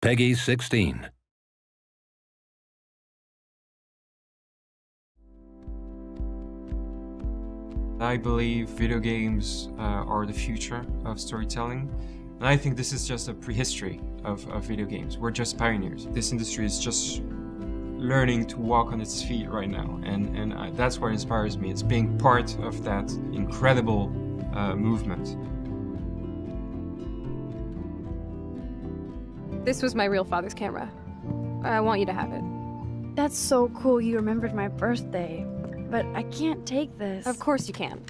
Peggy 16. I believe video games are the future of storytelling. And I think this is just a prehistory of video games. We're just pioneers. This industry is just learning to walk on its feet right now. And that's what inspires me. It's being part of that incredible movement. This was my real father's camera. I want you to have it. That's so cool you remembered my birthday. But I can't take this. Of course you can.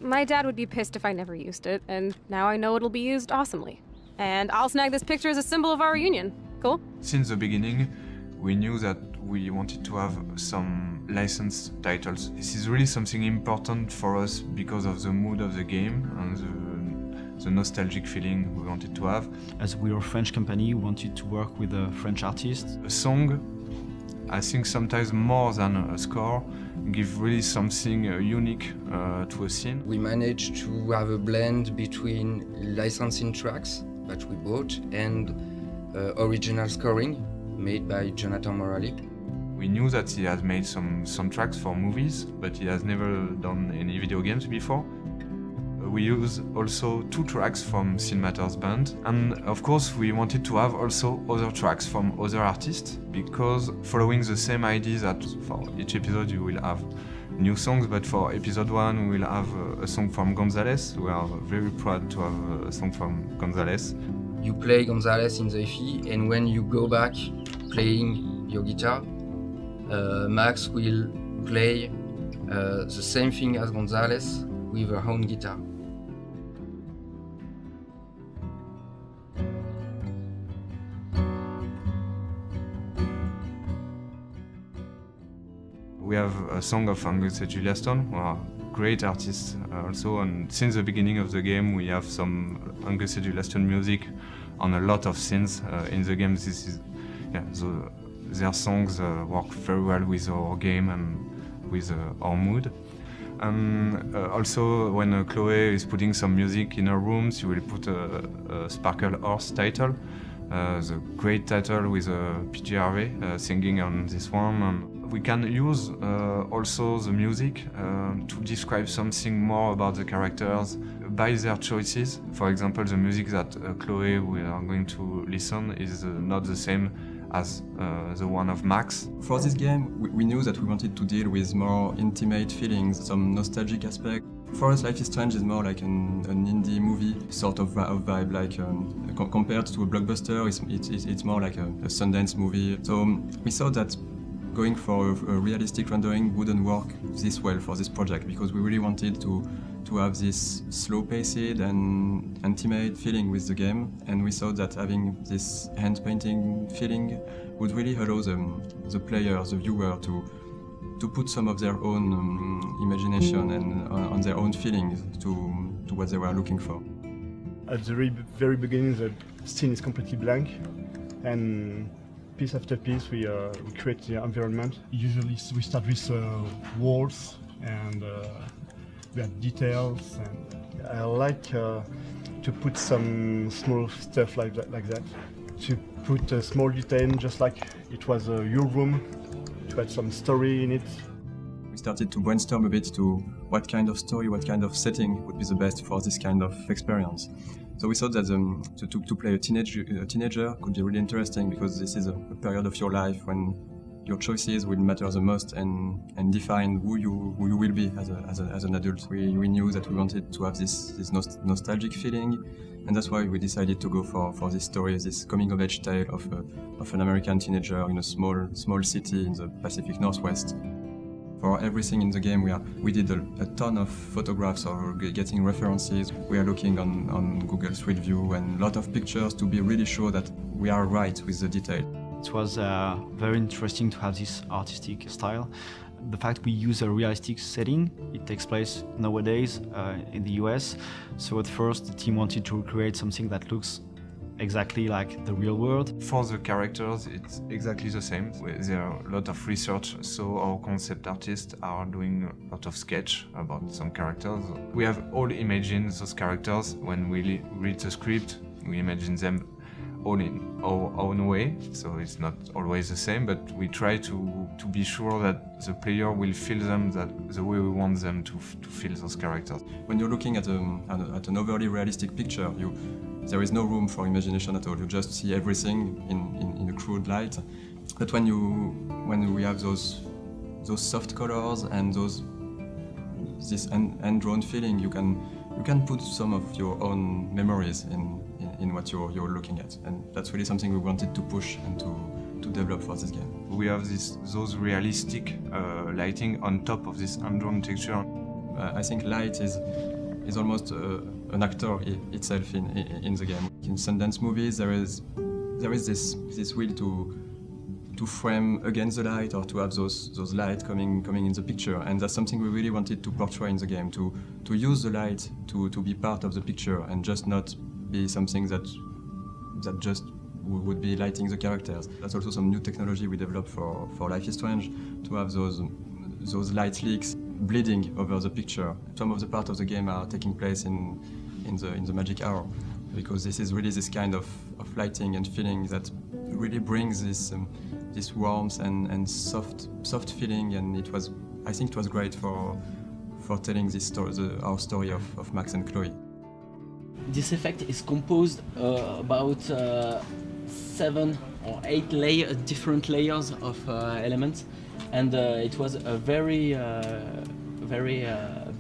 My dad would be pissed if I never used it, and now I know it'll be used awesomely. And I'll snag this picture as a symbol of our reunion. Cool? Since the beginning, we knew that we wanted to have some licensed titles. This is really something important for us because of the mood of the game and the nostalgic feeling we wanted to have. As we are a French company, we wanted to work with a French artist. A song, I think sometimes more than a score, give really something unique to a scene. We managed to have a blend between licensing tracks that we bought and original scoring made by Jonathan Morali. We knew that he has made some soundtracks for movies, but he has never done any video games before. We use also 2 tracks from Cinematters band, and of course we wanted to have also other tracks from other artists, because following the same idea that for each episode you will have new songs, but for episode 1 we will have a song from Gonzalez. We are very proud to have a song from Gonzalez. You play Gonzalez in the FE, and when you go back playing your guitar, Max will play the same thing as Gonzalez with her own guitar. We have a song of Angus and Julia Stone, who are great artists also, and since the beginning of the game we have some Angus and Julia Stone music on a lot of scenes in the game. This is, their songs work very well with our game and with our mood. And also when Chloe is putting some music in her room, she will put a Sparkle Horse title, the great title with PJ Harvey singing on this one. And we can use also the music to describe something more about the characters by their choices. For example, the music that Chloe we are going to listen is not the same as the one of Max. For this game, we knew that we wanted to deal with more intimate feelings, some nostalgic aspect. For us, Life is Strange is more like an indie movie sort of vibe, like compared to a blockbuster, it's more like a Sundance movie. So we thought that going for a realistic rendering wouldn't work this well for this project, because we really wanted to have this slow-paced and intimate feeling with the game, and we thought that having this hand-painting feeling would really allow the player, the viewer, to put some of their own imagination and on their own feelings to what they were looking for. At the very beginning, the scene is completely blank, and piece after piece we create the environment. Usually we start with walls and we have details, and I like to put some small stuff like that. To put a small detail, just like it was your room, to add some story in it. We started to brainstorm a bit to what kind of story, what kind of setting would be the best for this kind of experience. So we thought that to play a teenager could be really interesting, because this is a period of your life when your choices will matter the most and define who you will be as an adult. We knew that we wanted to have this nostalgic feeling, and that's why we decided to go for this story, this coming-of-age tale of an American teenager in a small city in the Pacific Northwest. For everything in the game, we did a ton of photographs or getting references. We are looking on Google Street View and a lot of pictures to be really sure that we are right with the detail. It was very interesting to have this artistic style. The fact we use a realistic setting, it takes place nowadays in the US. So at first the team wanted to recreate something that looks exactly like the real world. For the characters, it's exactly the same. There are a lot of research, so our concept artists are doing a lot of sketch about some characters. We have all imagined those characters when we read the script. We imagine them our own way, so it's not always the same, but we try to be sure that the player will feel them the way we want them to feel those characters. When you're looking at an overly realistic picture, there is no room for imagination at all. You just see everything in a crude light. But when we have those soft colors and this hand-drawn feeling, you can put some of your own memories in what you're looking at, and that's really something we wanted to push and to develop for this game. We have those realistic lighting on top of this hand-drawn texture. I think light is almost an actor itself in the game. In Sundance movies, there is this will to frame against the light or to have those light coming in the picture, and that's something we really wanted to portray in the game, to use the light to be part of the picture and just not be something that just would be lighting the characters. That's also some new technology we developed for Life is Strange, to have those light leaks bleeding over the picture. Some of the parts of the game are taking place in the magic hour, because this is really this kind of lighting and feeling that really brings this warmth and soft feeling, and I think it was great for telling this story, our story of Max and Chloe. This effect is composed about 7 or 8 different layers of elements, and it was a very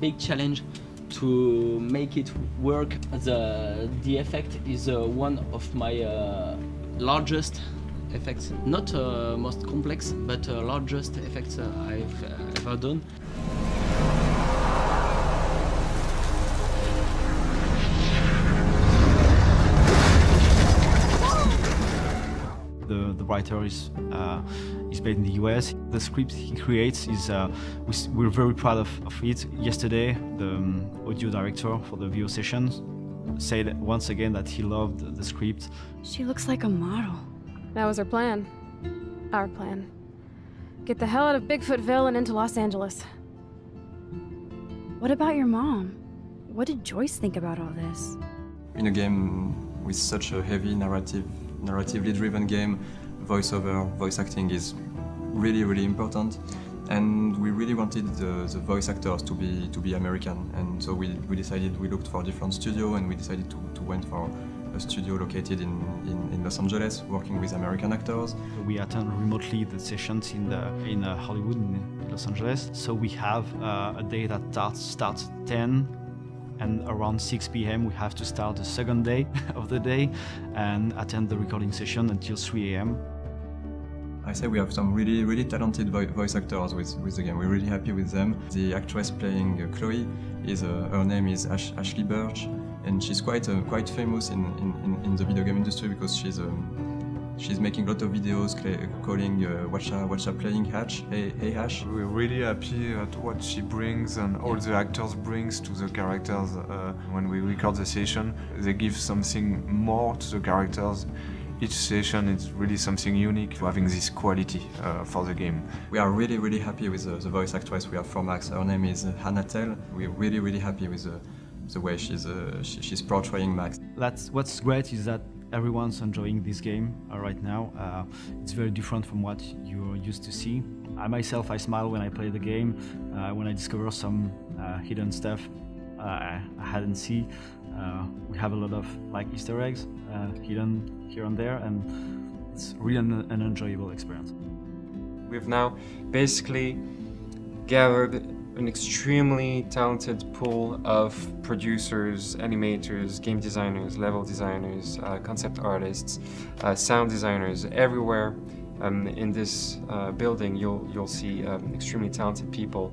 big challenge to make it work. The effect is one of my largest effects, not most complex, but largest effects I've ever done. The writer is based in the US. The script he creates is we're very proud of it. Yesterday, the audio director for the VO sessions said once again that he loved the script. She looks like a model. That was her plan. Our plan. Get the hell out of Bigfootville and into Los Angeles. What about your mom? What did Joyce think about all this? In a game with such a heavy narratively driven game, voice acting is really, really important, and we really wanted the voice actors to be American, and so we looked for a different studio, and we decided to went for a studio located in Los Angeles, working with American actors. We attend remotely the sessions in Hollywood, in Los Angeles. So we have a day that starts 10, and around 6 p.m. we have to start the second day of the day and attend the recording session until 3 a.m. I say we have some really, really talented voice actors with the game. We're really happy with them. The actress playing Chloe her name is Ashley Birch, and she's quite famous in the video game industry because she's making a lot of videos calling Watcha playing Hatch. Hey Hash. We're really happy at what she brings and all the actors brings to the characters. When we record the session, they give something more to the characters. Each session is really something unique, having this quality for the game. We are really, really happy with the voice actress we have for Max. Her name is Hannah Tell. We're really, really happy with the way she's portraying Max. What's great is that everyone's enjoying this game right now. It's very different from what you're used to see. I smile when I play the game, when I discover some hidden stuff I hadn't seen. We have a lot of Easter eggs hidden here and there, and it's really an enjoyable experience. We've now basically gathered an extremely talented pool of producers, animators, game designers, level designers, concept artists, sound designers. Everywhere in this building you'll see extremely talented people.